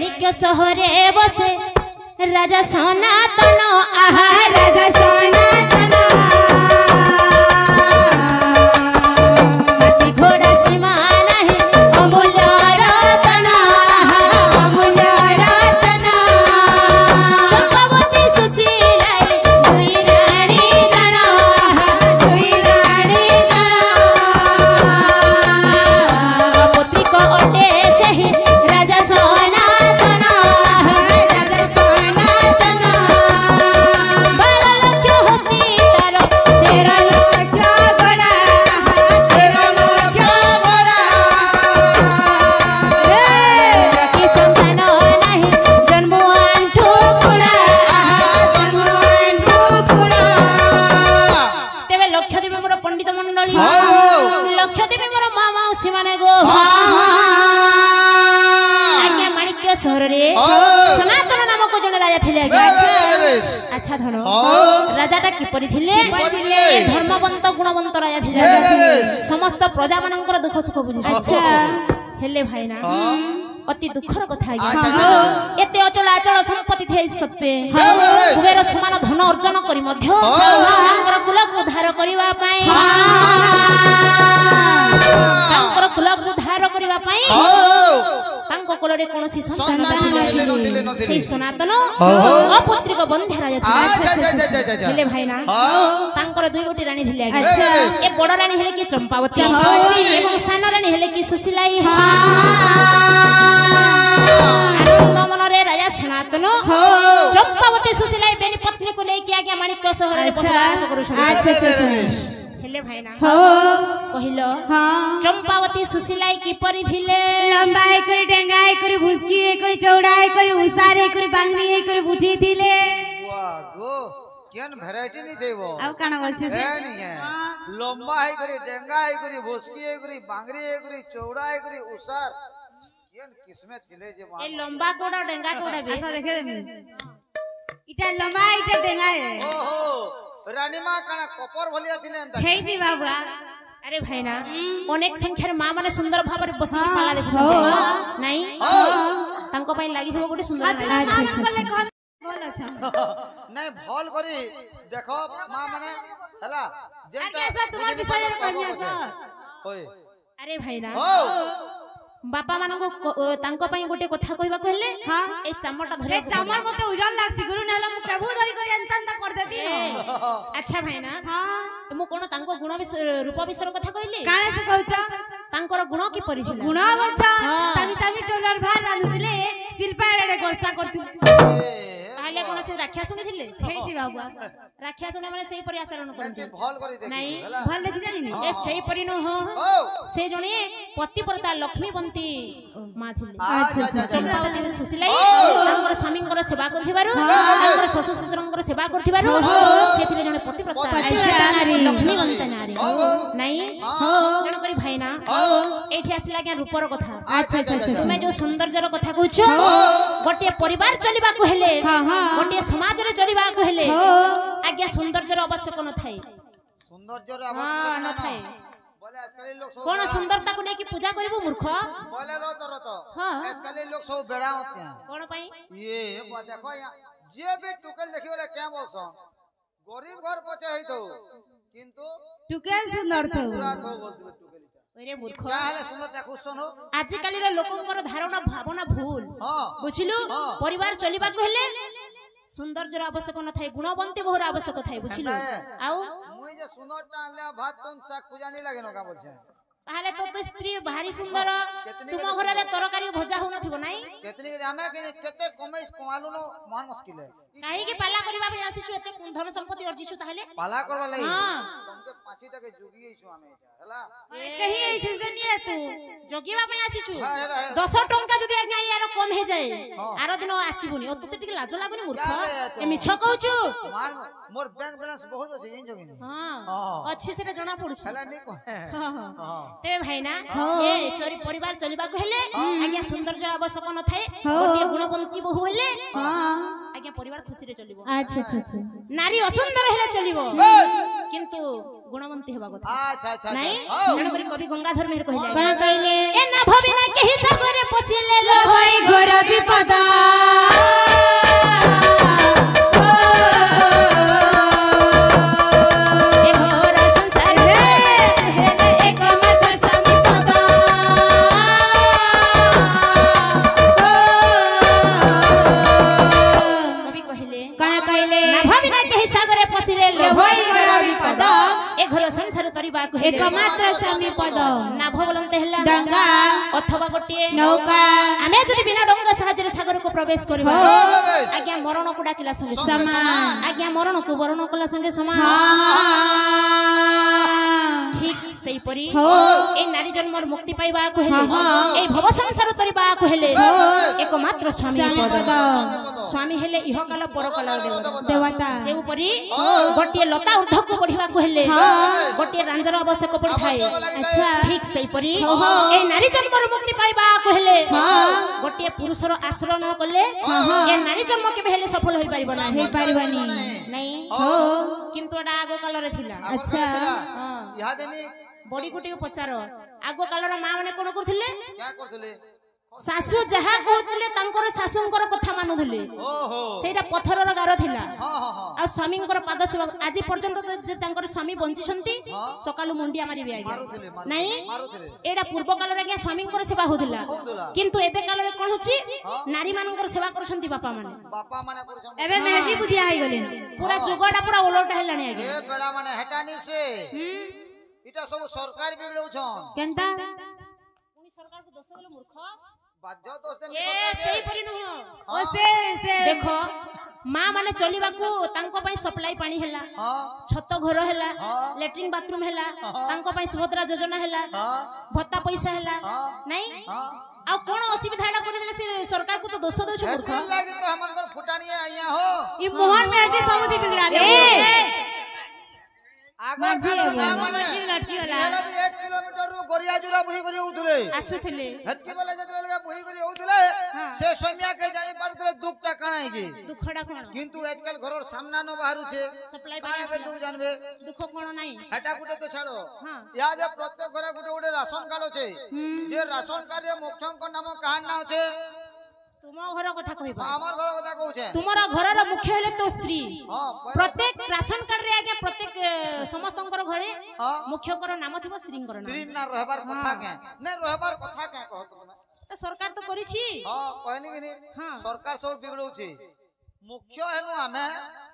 माणिक्य सहरे बसे राजा सनातन आहा राजा सनातन हाथी घोड़ा सीमा नहीं अमूल्य रतन अमूल्य रतन चंपावती सुशीलाई दुई रानी जन दुई रानी जन पुत्री को अटे से ही राजा सनातन राजा सनातन 12 लक्ष होती तारो 13 लक्ष गड़ा 13 लक्ष गड़ा की संतान नहीं जन्मवान ठोकुड़ा जन्मवान ठोकुड़ा तेबे लक्ष देवी मोर पंडित मंडली हाँ। लक्ष देवी मोर माँ मौसी माने गो आज्ञा माणिक्य सहर रे हाँ। सनातन नामक जने राजा थिले आज्ञा बेश। अच्छा धन हाँ। राजाटा किपरि थिले थिले? धर्मवंत गुणवंत राजा थिले बेश। समस्त प्रजा मानकर दुख सुख बुझि अच्छा हेले भाईना हाँ। अति दुखर कथा अच्छा, आज्ञा अच्छा। एते अचल आचल संपत्ति थे सत्वे हाँ। कुबेर समान धन अर्जन करी मध्य हाँ। तांकर कुलक उद्धार करिवा पई तांकर कुलक उद्धार करिवा पई तांको कुलरे कोनोसी संतान संतान नथिले नथिले। सेई सनातन हाँ। अपुत्रिक बंध्य राजा अच्छा, अच्छा, अच्छा, अच्छा, अच्छा। हेले भाईना हाँ। तांकर दुई गोटी रानी थिले आज्ञा अच्छा। ए बड़ रानी हेले कि चंपावती चंपावती। एवं सान रानी हेले कि सुशीलाई आनंद मनरे राजा सनातन चंपावती सुशीलाई बेनी पत्नी को लेके आज्ञा माणिक्य सहर रे बसवास करू अच्छा अच्छा हेले भाईना हो कहिलो हाँ चंपावती सुशीलाई किपरि थिले लंबा है करी डेंगा है करी भुसकी है करी चौड़ा है करी उसार है करी बांगनी है करी बुठी थिले वाह गो केन वैरायटी नहीं देबो अब काना बोलछे से है नहीं है लंबा है करी डेंगा है करी भोसकी है करी बांगरी है करी चौड़ा है करी उसार केन किस्मत थिले जे ए लंबा कोडा डेंगा कोडा बे ऐसा देखे इटा लंबा है इटा डेंगा है ओहो रानी मां काना कपर भलिया थिले अंत हे दी बाबा अरे भाईना अनेक संख्यार मां माने सुंदर भाबरे बसी पाला देखु नाही तांको पई लागि थबो गोटे सुंदर अच्छा अच्छा बोल अच्छा नहीं भल करी देखो मां माने हला आगे ऐसा तुम्हारे विषय में करनिया सा होय अरे भाईना हो बापा मानको तांको पई गोटे कथा कहबा कहले हां ए चामटा धरे रे चामर मते उजल लागसी गुरु नेला मु केबु धरी करी अंतंता कर देती अच्छा भाईना हां मु कोन तांको गुण रूप विषय कथा कहली काणे से कहउछ तांकर गुण की परि थिला गुण बच्चा हाँ। तमी तमी चोलर भार रांधुतिले शिल्पा एडे गोरसा करतु ताले कोन से राख्या सुनिथिले हेती बाबा राख्या सुने माने सेही परि आचरण करते भल करी देखी नहीं हला भल देखि जानी नी ए सेही परि न हो हो से जणे पतिव्रता लक्ष्मीवंती मां थिले अच्छा अच्छा चंपावती सुशीलाई ओ। तांकर स्वामींकर सेवा करथिबारु तांकर ससुर ससुरंकर सेवा करथिबारु सेथिले जणे पतिव्रता पतिव्रता नारी नारी। लक्ष्मीवंत नारी ओ। नाही हाँ। जण करी भाईना ओ। एठी आसिला क्या रूपर कथा अच्छा अच्छा अच्छा तुमे जो सौंदर्यर कथा कहछ गोटे परिवार चलिबा को हेले हाँ, हाँ। गोटे समाज रे चलिबा को हेले हाँ। आज्ञा सौंदर्यर आवश्यक न थाई सौंदर्यर हां आवश्यक न थाई बोले आजकल लोग सब कोन सुंदरता को लेके पूजा करबो मूर्ख बोले रत हाँ। आजकल लोग सब बेड़ा होते हैं कोन पई ये देखो यहाँ जे भी टुकल देखी बोले क्या बोलसो गरीब घर पचे है तो किंतु टुकेल सुंदर थो पूरा तो बोलते टुकल ओरे मूर्ख क्या हाले सुंदर देखो सुनो आजिकाली रे लोकंकर धारणा भावना भूल हां बुझिलु हाँ। परिवार चलिबा को हेले सौंदर्यर आवश्यक न थाई गुणवंती बहुर आवश्यक थाई बुझिलु आउ मुई जे सुंदर टाले भात तुम साग पूजा नहीं लागे न का बोलछे ताहले तो स्त्री भारी सुंदर केतनी तुम के घर रे तरकारी भजा हो नथिबो नाही केतनी के हमें के केते कमे कमालु न मान मुश्किल है काहे के पाला करबा पे आसीछु एते धन संपत्ति अर्जिछु ताहले पाला करवा लई हां तुमके 5 टके जोगी आइछु हमें हला कहीं आई छै से नहीं तू जोगीबा पे आसीछु हां हेला 10 टंका जदी आज्ञा यार कम हे जाए हाँ। आरो दिन आसीबुनी ओ तते टिके लाज लागुनी मूर्ख क्या ले तो? ए मिछ कहउछु मार मोर बैंक बैलेंस बहुत अछि इन जोगी हां हाँ। अच्छे से जना पड़ुछ हला नहीं को हां हां हां ते भाईना ए चोरी परिवार चलिबा को हेले आज्ञा सौंदर्य आवश्यक न थाए गोटे गुणवंती बहु हेले आज्ञा परिवार खुशी रे चलिबो अच्छा अच्छा अच्छा नारी असुंदर हेले चलिबो बस किंतु गुणवंती हेबा कथा अच्छा अच्छा नहीं हां जण करी कवि गंगाधर मेहर कहले कण कहले ए ना भविना केहि सागरे पसिले लो होई घोर विपद संसार तरिबाकु हेले एकमात्र स्वामी पद नाभ बोलन्ते हेला डंगा अथवा गोटिए नौका आमे जदि बिना डंगा साहाଯ୍य सागर को प्रवेश करबा प्रवेश। आज्ञा मरण को डाकिला संगे समान आज्ञा मरण को वरण कला संगे समान ठीक सही परी ए नारी जन्मर मुक्ति पाइबा को हेले ए भव संसार तरिबा को हेले एकमात्र स्वामी पद स्वामी हेले इह काल पर काल देवता से ऊपरी गोटिए लता ऊर्ध्व को बढ़िबा को हेले गोटिए रांजर आवश्यक पड़थाय अच्छा ठीक सही परी ए नारी जन्मर मुक्ति पाइबा को हेले गोटिए पुरुषर आश्रय न कले ए नारी जन्म के हेले सफल होई परिबो ना हे पारिबानी नहीं किंतु एडा आगो काल रे थिला अच्छा इहा देनी बड़ी गुटी को पचार आगो कालर मां माने कोन करथिले क्या करथले सासु जहा कहथिले तांकर सासुंकर कथा मानुथिले ओहो सेटा पत्थरर गार थिला हां हां हां आ स्वामींकर पाद सेवा आज पर्यंत जे तांकर स्वामी बंची छंती सकालु मुंडिया मारिबे आगे मारुथले नहीं मारुथले एडा पूर्व कालर आगे स्वामींकर सेवा होथिला किंतु एबे कालर कोन होची नारी मानकर सेवा करछंती बापा माने करछन एबे मेहजी बुदिया आइ गले पूरा जुगडा पूरा ओलोटा हेलानी आगे ए बेड़ा माने हेटानी से इटा सब सरकार बिगड़ौ छन केनता पुनी सरकार को दोष देले मूर्ख बाध्य दोष देन ए सही परि नुह ओ से देखो मां माने चलिबाकू तांको पई सप्लाई पानी हैला हां छत घर हैला लेट्रिन बाथरूम हैला तांको पई सुभद्रा योजना हैला भत्ता पैसा हैला नहीं आ कोन असुविधा एडा करि देले से सरकार को तो दोष दउ छ मूर्ख लागे तो हमन फुटानी आइया हो ई मोहन मेहजी समुदी बिगड़ा ले आगो काल माने लटकी वाला एला भी 1 किलोमीटर रो गोरिया जुरा बुही करी उठले आसुथिले हेतकी वाला जतबेल का बुही करी उठले से सोमिया के जानि पारुतले दुखटा काणाई जे दुखडा कोन किंतु आजकल घरर सामना न बाहरु छे सप्लाई काहे के दुख जानबे दुख कोन नाही हेटा गुटे तो छाड़ो हां या जे प्रत्येक घरे गुटे गुटे राशन कार्ड छे जे राशन कार्ड रे मुख्यंक नाम कहां नाम छे तुम घर कथा कहबा हमर घर କଥା कहू छे तुमरा घरर मुख्य हेले तो स्त्री हां प्रत्येक राशन कार्ड रे आगे प्रत्येक समस्तंकर घरे हां मुख्य कर नाम थिबो स्त्रींकर नाम स्त्री ना रहबार कथा के ने रहबार कथा के कहत तुमे तो सरकार तो करिछि हां कहली कि नहीं सरकार सब बिगड़ौ छे मुख्य हेनु आमे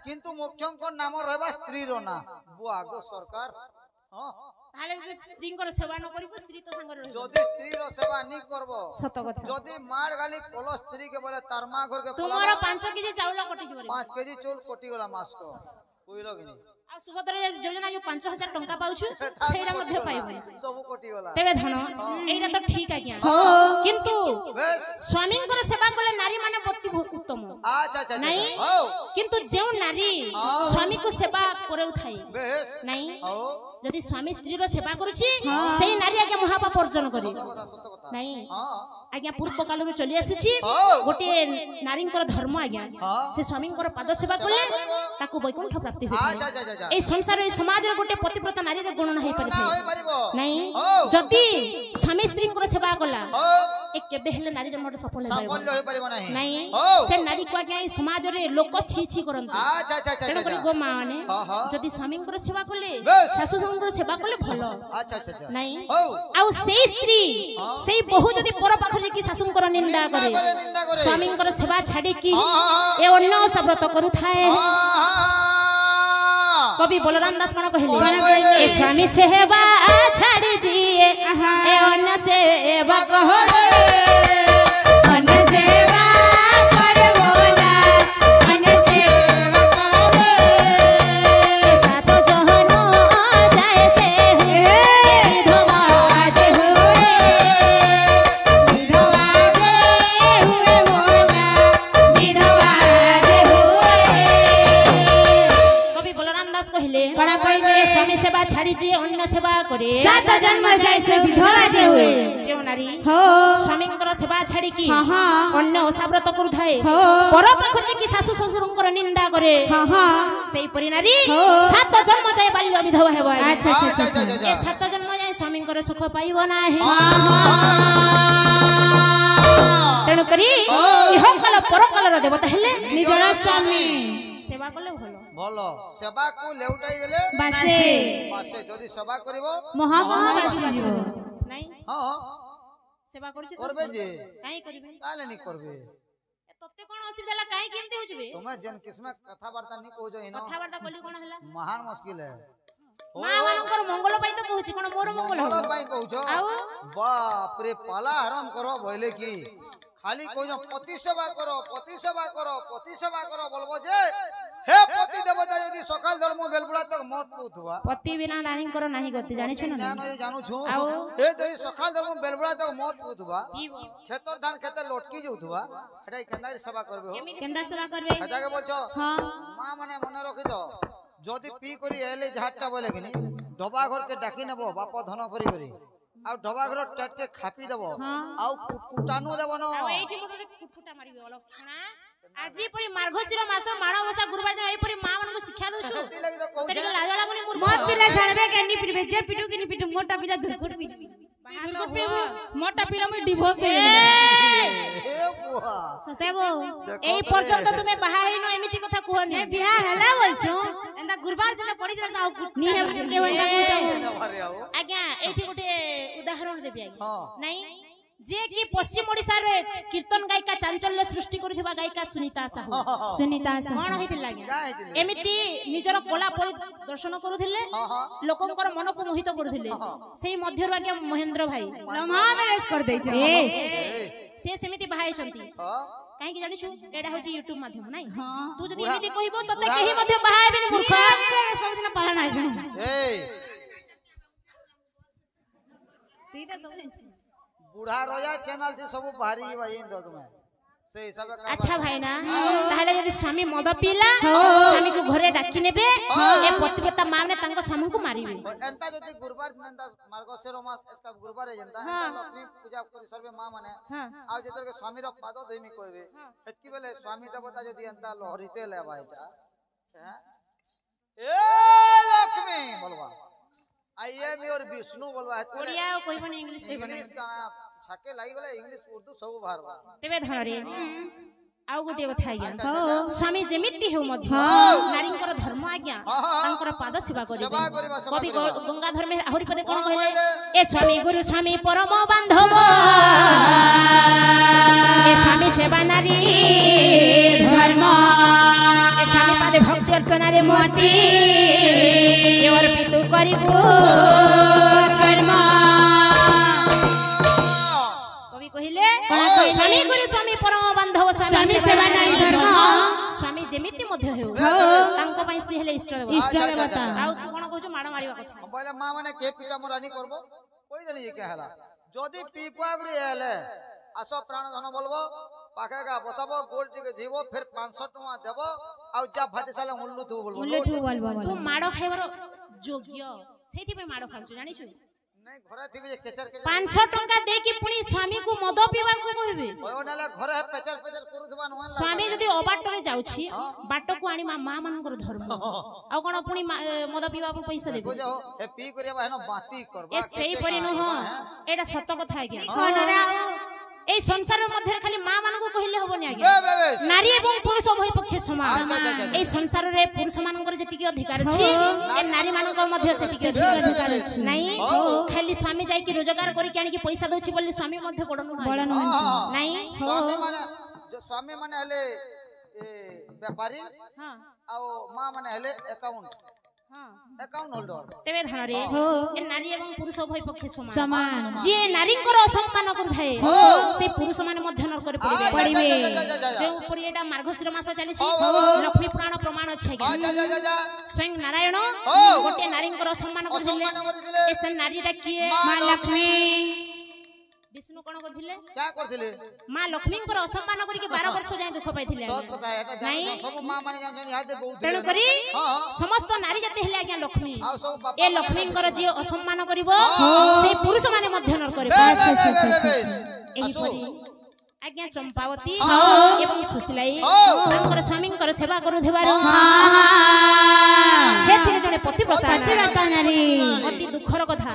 किंतु मुख्यंक नाम रहबा स्त्री रो ना बो आगो सरकार हां ताले स्त्रींकर सेवा न करिबो स्त्री तो संगर रहबो जदी स्त्री रो सेवा नी करबो सत कथा जदी मार गाली कोलो स्त्री के बोले तार मां घर के तुमरा 5 केजी चावल कटि जबरे 5 केजी चौल कटि गला मास को कोइलो कि नहीं आ सुभद्रा योजना जो 5000 टंका पाउछु सेरा मध्ये पाइबो सब कटि गला तेबे धन एइरा तो ठीक आज्ञा किंतु स्वामींकर सेवा कले नारी माने अति उत्तम अच्छा अच्छा नहीं हो किंतु जेउ नारी स्वामी को सेवा करउ थाई बेस नहीं हो जदि स्वामी स्त्री रो सेवा करूची सेई नारी आगे महापाप अर्जन करी सत कथा नहीं हां आज्ञा पूर्व काल रे चली आसीची गोटे नारींकर धर्म आज्ञा से स्वामींकर पाद सेवा कले ताकू वैकुंठ प्राप्ति होई अच्छा अच्छा अच्छा ए संसार ए समाज रे गोटे पतिव्रता नारी रे गणना हेई ना होई परिथे परिबो नहीं जदि स्वामी स्त्रींकर सेवा कला ए केबे हेले नारी जन्म सफल सफल होई परिबो नहीं नहीं से नारी को आज्ञा ए समाज रे लोक छी छी करंती अच्छा अच्छा अच्छा तेणु करी अच्छा गो माने हां जदि स्वामींकर सेवा कले बेस। सासु ससुरंकर सेवा कले भलो अच्छा अच्छा अच्छा नहीं हो आउ सेई स्त्री सेई बहु जदि पर पाखरे की सासुंकर निंदा करे निंदा करे स्वामींकर सेवा छाडी की हाँ। ए अन्न सब्रत करू थाए कवि बलराम दास कोन कहले ए स्वामी सेवा छाडी जिए ए अन्न सेवा कहरे अन्न सेवा कर बोला अन्न सेवा करे सातो जहनो जाय से विधवा जे हुए बोला विधवा जे हुए कवि बलराम दास कहले कणा कहले ए स्वामी सेवा छाडी जिए अन्न सेवा करे सात जन्म जाय से विधवा जे हुए जेउ नारी हो स्वामींकर सेवा छाडी की हाँ हाँ अन्न ओसाव्रत करू थाए हो पर पाखरे की सासु ससुरंकर निंदा करे हाँ हाँ सेई परि नारी हो। सात जन्म जाय बाल्य विधवा हेबो अच्छा अच्छा अच्छा अच्छा ए सात जन्म जाय स्वामींकर सुख पाइबो नाही तेणु करी इह काल पर कालर देवता हेले निजर स्वामी सेवा कले भलो भलो सेवा को लेउटाई गेले बासे पासे जदी सेवा करिवो महामहा बासी जीव नाही हां सेवा करूची करबे जे काई करिबे काले नहीं करबे तत्ते कोन असुविधा ला काई केमते होजबे तुम्हें जन किस्म कथा वार्ता नहीं को जो इनो कथा वार्ता कली कोन हला महान मुश्किल है ମା ମାନଙ୍କର ମଙ୍ଗଳ ପାଇଁ ତ କହୁଛି, କଣ ମୋର ମଙ୍ଗଳ ମଙ୍ଗଳ ହବ? ପାଇଁ କହୁଛ? ଆଉ ବାପ ରେ ପାଲା ଆରାମ କର ବୋଇଲେ କି ଖାଲି କହୁଛ ପତି ସେବା କର, ପତି ସେବା କର, ପତି ସେବା କର ବୋଲବ ଯେ हे पति देवता यदि सकाल धर्म बेलबुड़ा तक मत पुथवा पति बिना नारीଙ୍କର ନାହିଁ ଗତି ଜାଣିଛୁ ନା? ना नहीं जानू छु ଆଉ हे यदि सकाल धर्म बेलबुड़ा तक मत पुथवा खेतर धान खेते लटकी जोथवा एटा केंदारी सेवा करबे हो केंदा सेवा करबे कथा के बोलछो हां मां माने मन रखि दो जदि पी करी एले झाटटा बोले किनी डबा घर के डाकी नेबो बाप धन करी करी आ डबा घर टट के खापी देबो आ कुटानु देबो न आ एठी मते कुटकुटा मारिबे अलक्षणा আজি পরি মার্গশির মাস মাণবসা গুরুবার দিন এই পরি মা মানকু শিক্ষা দউছু তরি লাজ লাগুনি মোর মত পিলা ছাড়বে কেনি পিটবে যে পিটু কিনি পিটু মোটা পিলা দুরকুট পিটবি দুরকুট পিবু মোটা পিলা মই ডিভোর্স দে এ বুয়া সতেবো এই পর্যন্ত তুমি বাহা হইনো এমিতি কথা কুহনি এ বিয়া হেলা বলছো এন্দা গুরবার দিন পড়ি যাবে আউ কুট নি হেব কে ওন্দা কুছ আজ্ঞা এইটি গোটে উদাহরণ দেবি আজ্ঞা हां নাই जे कि पश्चिम ओडिसा रे कीर्तन गायिका चांचल्य सृष्टि करिथिबा गायिका सुनीता साहू कोन होइतिल लागे एमिति निजर कला परिदर्शन करूथिले लोकंकर मन को मोहित करूथिले सेही मध्य रो आज्ञा महेंद्र भाई लम्हा मैनेज कर दै छै से सेमिति बहाई छंती काहे कि जानि छु एडा होची YouTube माध्यम नै तू जदी एमिति कहिबो तते केही मध्य बहाइबे मूर्ख सब दिन पढ़ा नै जान ए तू त सब बुढ़ा रोजा चैनल थी सब भारी भाई इन दो तुम्हें से हिसाब का अच्छा भाई ना ताहले यदि स्वामी मद पीला स्वामी को घरे डाकी नेबे ए पतिव्रता मां ने तांको स्वामी को मारिबे एंता जति गुरुवार नंदा मार्गशीर मास इसका गुरुवार है जनता लक्ष्मी पूजा करी सर्वे मां माने आ जेतर के स्वामी रो पाद धोइमी करबे एतकी बेले स्वामी देवता जति एंता लहरिते लेबा एटा ए लक्ष्मी बोलबा आई एम योर विष्णु बोलबा ओडिया कोइबनी इंग्लिश कोइबनी इंग्लिश का छाके लागि गले इंग्लिश उर्दू सब बाहरबा तेबे धनरे आउ गोटे कथा आज्ञा स्वामी जेमिति हेउ मध्य नारींकर धर्म आज्ञा तांकर पाद सेवा करिबे कवि गंगाधर में आहुरी पदे कोन कहले ए स्वामी गुरु स्वामी परम बांधव ए स्वामी सेवा नारी धर्म ए स्वामी पादे भक्ति अर्चना रे मोती ए अर्पित करिबो कर्म कवि कहिले स्वामी गुरु स्वामी परम बांधव स्वामी सेवा नारी धर्म स्वामी जेमिति मध्य हेउ तांको पई से हेले इष्ट देवता आ तू कोन कहू माड मारिबा कथा हम पहले मां माने के पिटा मोरानी करबो कोई देनी के हला जदी पीपागरी हेले आसो प्राण धन बोलबो पाखेगा बसाबो गोल टिके दिबो फिर 500 टका देबो आ जा फाटी साले उल्लू तू बोलबो तू माड खाइबर योग्य सेठी पे माड खाउछु जानि छु नहीं घरे थी जे केचर के 500 टका दे कि पुनी स्वामी को मद पीबा को कहबे ओयो नाले घरे पेचर पेचर करूथबा न स्वामी जदी अबाटरे जाउछि बाट को आनी मां मानकर धर्म आ कोन पुनी मद पीबा को पैसा देबे बुझो ए पी करिया बहन बाती करबा ए सेही परि न हो एटा सत्य कथा आज्ञा कोन रे ए संसार मध्य खाली मां मान को कहिले होबनी आज्ञा नारी एवं पुरुष उभय पक्ष समान ए संसार रे पुरुष मानकर जति के अधिकार अछि ए नारी मानकर मध्य सेति के अधिकार अछि नहीं खाली स्वामी जाई कि रोजगार करी के आनी कि पैसा दोछि बोली स्वामी मध्य बडन नहीं स्वामी माने हले व्यापारी हां आ मां माने हले अकाउंट अकाउंट होल्डर तेबे धन रे ए नारी एवं पुरुष उभय पक्ष समान जे नारी कर असम्मान करथाय से पुरुष माने मध्य नरकर पड़िबे जे ऊपर एटा मार्गशीर मास चली छी लक्ष्मी पुराण प्रमाण अछि स्वयं नारायण गोटे नारी कर असम्मान करथिले ए से नारीटा किए मां लक्ष्मी विष्णु कोन करथिले क्या करथिले मां लक्ष्मी कर असम्मान करी के 12 वर्ष जाय दुख पाइथिले सत कथा एटा सब मां माने जान यादे बहुत तेन करी समस्त नारी जते हेले आज्ञा लक्ष्मी ए लक्ष्मी कर जे असम्मान करिवो से पुरुष माने मध्य नर करे एही परी आज्ञा चंपावती एवं सुशीलाई तांकर स्वामी कर सेवा करू देबारो सेथिरे जने पतिव्रता नारी अति दुखर कथा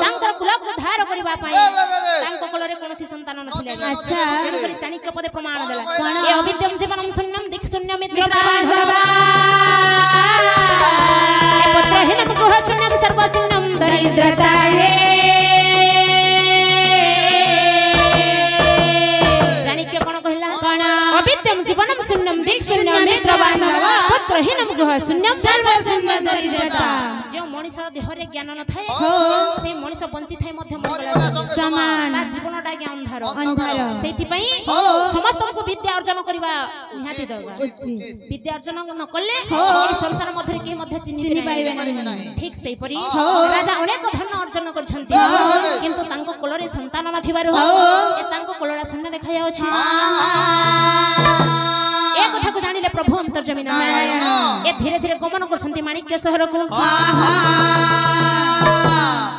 तांकर कुल को धार करबा पई तांको कुल रे कोनोसी संतान नथिले अच्छा एनकरी चाणक्य पदे प्रमाण देला ए अविद्यम जीवनम शून्यम दिख शून्य मित्र बांधवा ए पुत्रहीन मुख शून्यम सर्व शून्यम दरिद्रता हे चाणक्य कोन कहला अविद्यम जीवनम शून्यम दिख शून्य मित्र बांधवा पुत्र ग्रहीणम गृह शून्यम सर्व सुंदर देवता जो मनीष देहरे ज्ञान न थाए से मनीष बंची थाए मध्य समान जीवनटा आज्ञा अंधार अंधार सेति पई समस्त को विद्या अर्जन करबा निहाती दरकार विद्या अर्जन न करले ए संसार मध्य के मध्य चिन्हि पाइबे नहीं ठीक सेहि परी राजा अनेक धन अर्जन करछंती किंतु तांको कोलरे संतान न थिबारु ए तांको कोलरा शून्य देखा जाउछि ए कथा को जानिले प्रभु अंतर्जमी नारायण ए धीरे धीरे गमन करछंती माणिक्य शहर को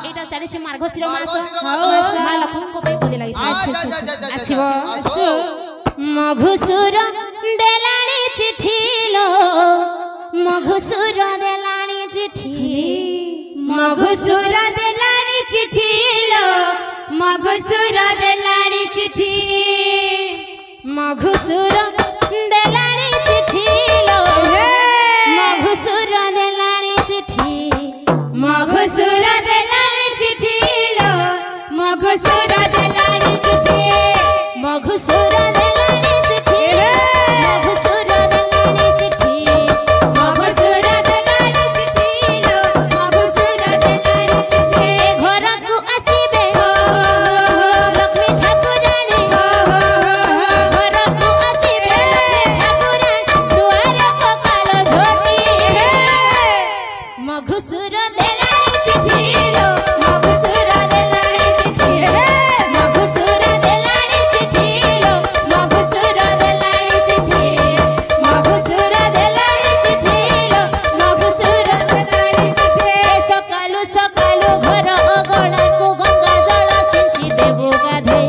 एटा चालीसी मार्गशीर मास मां लक्ष्मी को पे पदे लागि आसीबो मघुसुर देलाणी चिठीलो मघुसुर देलाणी चिठी मघुसुर देलाणी चिठीलो मघुसुर देलाणी चिठी मघुसुर देलाणी चिठीलो मघुसुर देलाणी चिठी मघुसुर देलाणी चिठीलो मघुसुर देलाणी चिठी मघुसुर देलाणी चिठी मघुसुर देलाणी चिठी मघुसुर देलाणी चिठीलो मघुसुर देलाणी चिठी घर को आसीबे लक्ष्मी ठाकुराणी घर को आसीबे ठाकुराणी दुआर कपाल झोटी मघुसुर देलाणी चिठीलो मघुसुर देलाणी चिठी मघुसुर देलाणी चिठीलो मघुसुर देलाणी चिठी मघुसुर देलाणी चिठीलो मघुसुर देलाणी चिठी सकालु सकालु घर अगणा को गंगा जल सिंची देबो गाधे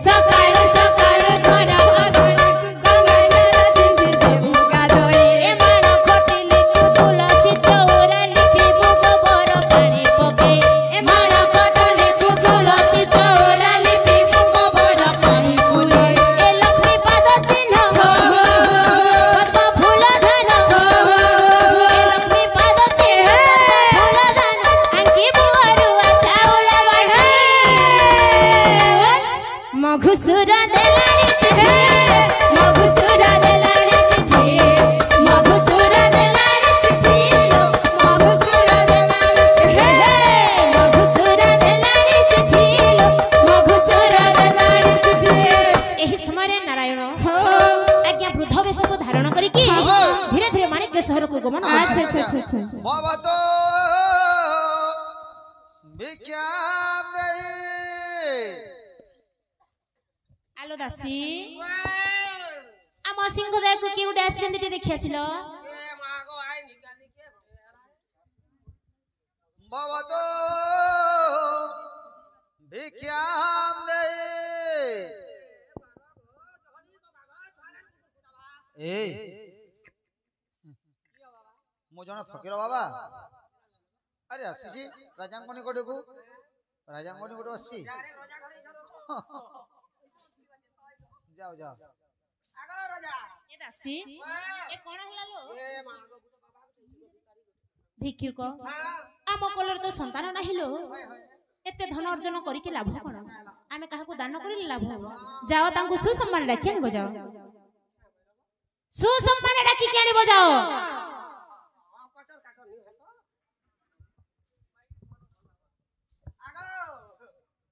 सकाळु सकाळु घर अगणाकु गंगा जल सिंची देबु गाधोई ए माण खटिली को तुलसी चौरा लिपि गोबर पानी पके ए माण खटली कु तुलसी चौरा लिपि गोबर पानी पुरे ए लक्ष्मी पाद चिन्ह पद्म फूल धन ए लक्ष्मी पाद चिन्ह पद्म फूल धन आंकी बुअरुआ चाउल बढ़ाई मघुसुर देलाणी चिठी मघुसुर देलाणी चिठी मघुसुर देलाणी चिठीलो मघुसुर देलाणी चिठी मघुसुर देलाणी चिठीलो मघुसुर देलाणी चिठी एही समय नारायण आज्ञा वृद्ध वेश को धारण करिकी धीरे धीरे माणिक्य शहर को गमन अच्छा भवतो भिक्षाम देहि आलो दासी आम सिंह दया को केउ डैश चंदी देखि आसिलो भवतो भिक्षाम देहि ए मो जण फकीर बाबा अरे आसी राजांगनी कोडे को राजांगनी कोडे आसी जाओ जाओ ए दासी ए कोन हला लो भिक्षुक आम कोलर तो संतान नाहिलो एते धन अर्जन करिके लाभ कोन आमे काहाकू दान करिले लाभ हो जाओ तांको सुसम्मान राखि आनिबो जाओ सुसम्मान राखि के आनिबो जाओ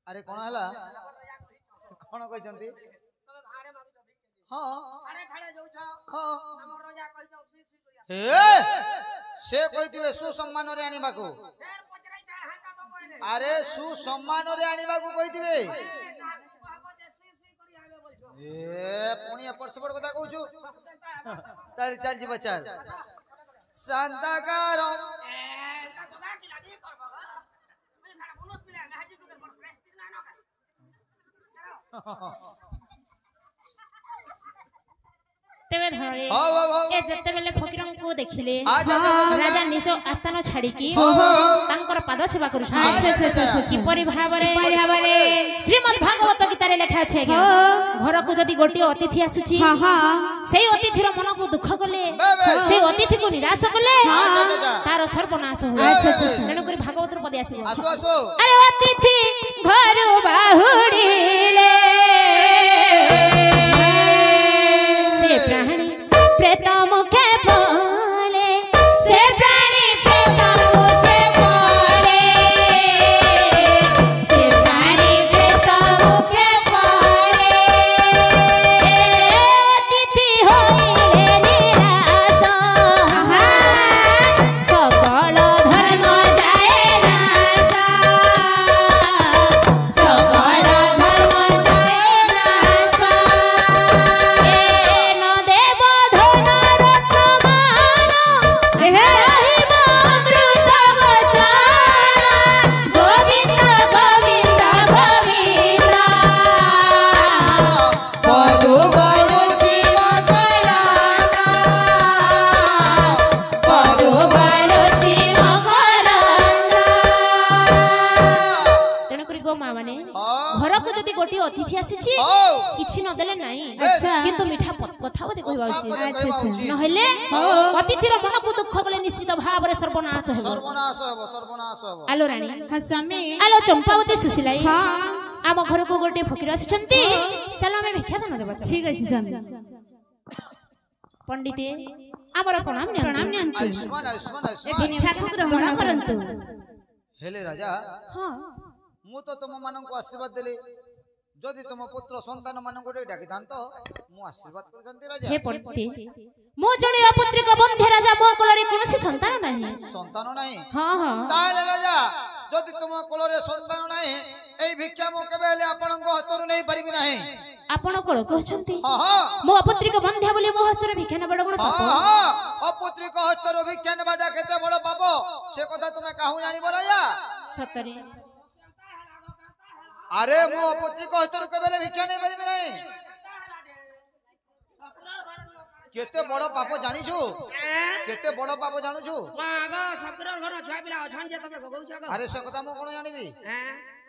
अरे कोन हला कोन कहि जंती हां हे से कहितिबे सुसम्मान रे आनिबा को अरे सुसम्मान रे आनिबा को कहितिबे ए पुणी परसपर कथा कहूछु ताली चल जी बच्चा शांताकार तेबे धरे ए जत्ते बेले फकीरन को देखिले राजा निसो आस्थान छाडी की तांकर पाद सेवा करू अच्छा की परि भाबरे श्रीमद् भागवत गीता रे लिखा छै घर को जदी गोटी अतिथि आसुची सेई अतिथिर मन को दुख कले सेई अतिथि को निराश कले तार सर्वनाश हो तेनु करी भागवत रे पदे आसीबो आसो अरे अतिथि घर बाहुडीले प्राणी प्रेत मुखे बोले अतिथि आसीछि किछि न देले नाही किंतु मिठा कथा बोते कहबा उचित न हेले अतिथिर मन को दुख बोले निश्चित भाव रे सर्वनाश हेबो आलो रानी हां स्वामी आलो चंपावती सुशीलाई आम घर को गोटे फकीर आछंती चलो हमें भिक्षा दान देबा ठीक अछि स्वामी पंडिते आमर प्रणाम नियंतु ए भिक्षा को ग्रहण करंतु हेले राजा हां मु तो तुम मानन को आशीर्वाद देले जदि तुम पुत्र संतान मानन को डाकी दान तो मु आशीर्वाद कर दंती राजा हे पंडिते मो जणे अपत्रिक बंधे राजा मो कोलरे कोनसी संतान नाही हां हां ताले राजा जदि तुम कोलरे संतान नाही एई भिक्षा मो केबे हेले आपन को हस्तरु नै परिबि नाही आपण कोळ कहछंती हां हां मो अपत्रिक बंधे बोली मो हस्तर भिक्षा ने बड़ बड़ पाप हां हां अपत्रिक हस्तर भिक्षा ने बाडा केते बड़ पाप से कथा तुमे काहू जानिबो राजा सतरे अरे मो अपत्रिक हस्तर केबे भिक्षा नै परिबि नाही केते बड़ पाप जानि छु केते बड़ पाप जानु छु आगा सबकर घर छुआ पिला अछन जे तमे गगौ छ अरे से कथा मो कोन जानिबी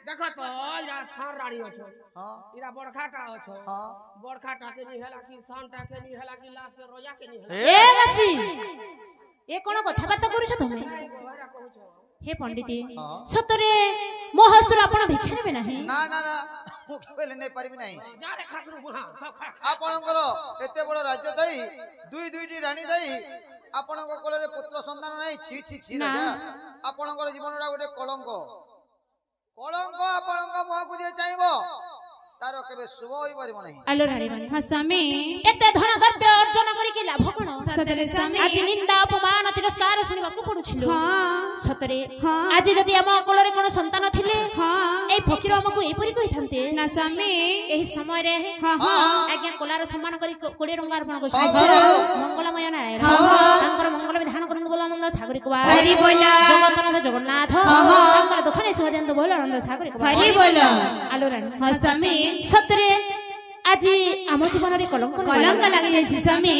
देखो तो इरा सार रानी अछो हां इरा बड़खाटा अछो हां बड़खाटा के नी हैला कि सानटा के नी हैला कि लाश के रोजा के नी हैला ए बसी ए कोन कथा बात करू छ तुमे हे पंडिते सतरे मो हस्तर आपण भिक्षा नेबे नाही ना ना ना मु केबे नै परिबि नाही जा रे खासरू बुहा आपणकर एते बड़ राज्य दई दुई दुईटी रानी दई आपणक कोलरे पुत्र संतान नाही छी छी छी राजा आपणकर जीवनरा गोटे कलंक कलंक आपणक मुह को जे चाइबो तारो केबे शुभ होई परिबो नाही आलो रानी माने हां स्वामी एते धन द्रव्य अर्जन करी के लाभ कोन सतरे स्वामी आज निंदा अपमान तिरस्कार सुनिबा को पडुछिलो हां सतरे हां आज जदी हम कोलरे कोन संतान थिले हां ए फकीर हमकु एपरि कहिथांते ना स्वामी एही समय रे हां हां आज्ञा कोलार सम्मान करी 20 टंका अर्पण करछि मंगलमय नाय तांकर मंगल विधान करंद बोला नंद सागरी को हरि बोल जगतनाथ जगन्नाथ तांकर दुखने सुदेंद बोल नंद सागरी को हरि बोल आलो रानी हां स्वामी सतरे आज आम जीवन रे कलंक लागि जाय स्वामी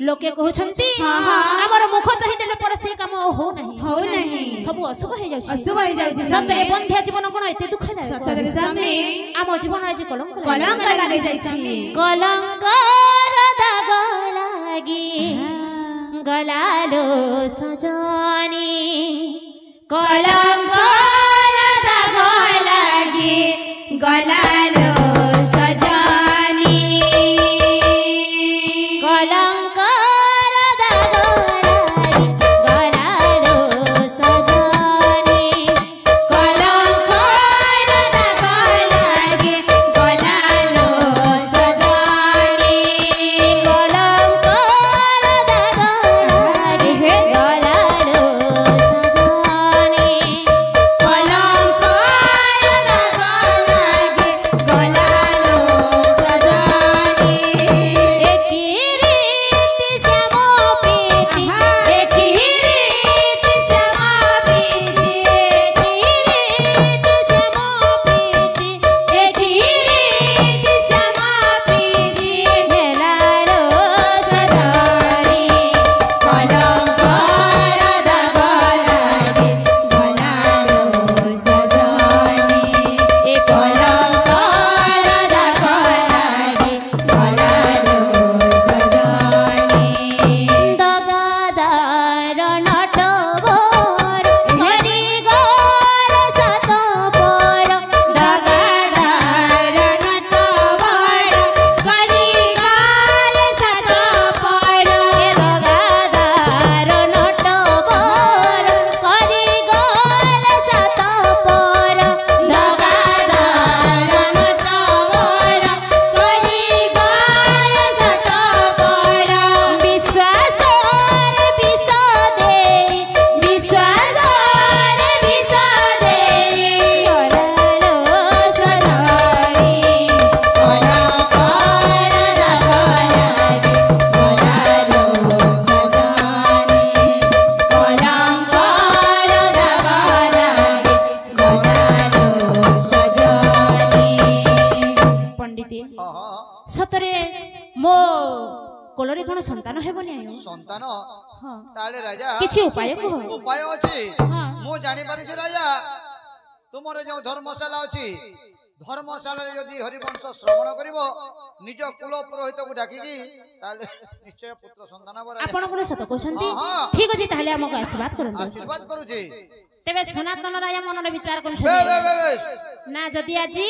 लोके कहउछंती हां हां हमर मुख चाहि देले पर से काम हो नहीं सब अशुभ हो जाय सतरे बंध्या जीवन कोन एते दुख दाय सतरे स्वामी आम जीवन आज कलंक लागि जाय स्वामी कलंक दाग लागि गलालो सजनी कलंक दाग लागि गलालो सजनी कलंक दाग लागि गलालो सजनी कलंक दाग लागि गलालो सजनी कलंक दाग लागि गलालो सजनी कलंक दाग लागि गलालो सजनी एकी रीति श्याम प्रीति एकी रीति श्याम प्रीति एकी रीति श्याम प्रीति हेलारो सजनी कलंक दाग लागि गलालो सजनी ए कलंक दाग लागि गलालो सजनी दगादार नटवर हरि गोर सत पर दगादार नटवर कलिगाल सत पर दगादार नटवर हरि गोर सत पर दगादार नटवर कलिगाल सत पर विश्वासर विष दे विश्वासर विष देई गलालो सजनी कलंक दाग लागि गलालो सजनी कलंक दाग लागि गलालो सजनी पंडिते हां हां सतरे मो कोलरे कोन संतान हेबनी आयो संतान हां ताले राजा किछि उपाय कह उपाय अछि हां मु जानि पारि छु राजा तुमर जो धर्मशाला अछि धर्मशाला यदि हरिवंश श्रवण करिवो निज कुल पुरोहित को डाकिकी ताले निश्चय पुत्र संतान बर आपण कोन सत कहछंती ठीक अछि ताले हमको आशीर्वाद करूची तेबे सनातन राय मन रे विचार कोन ना जदि आजी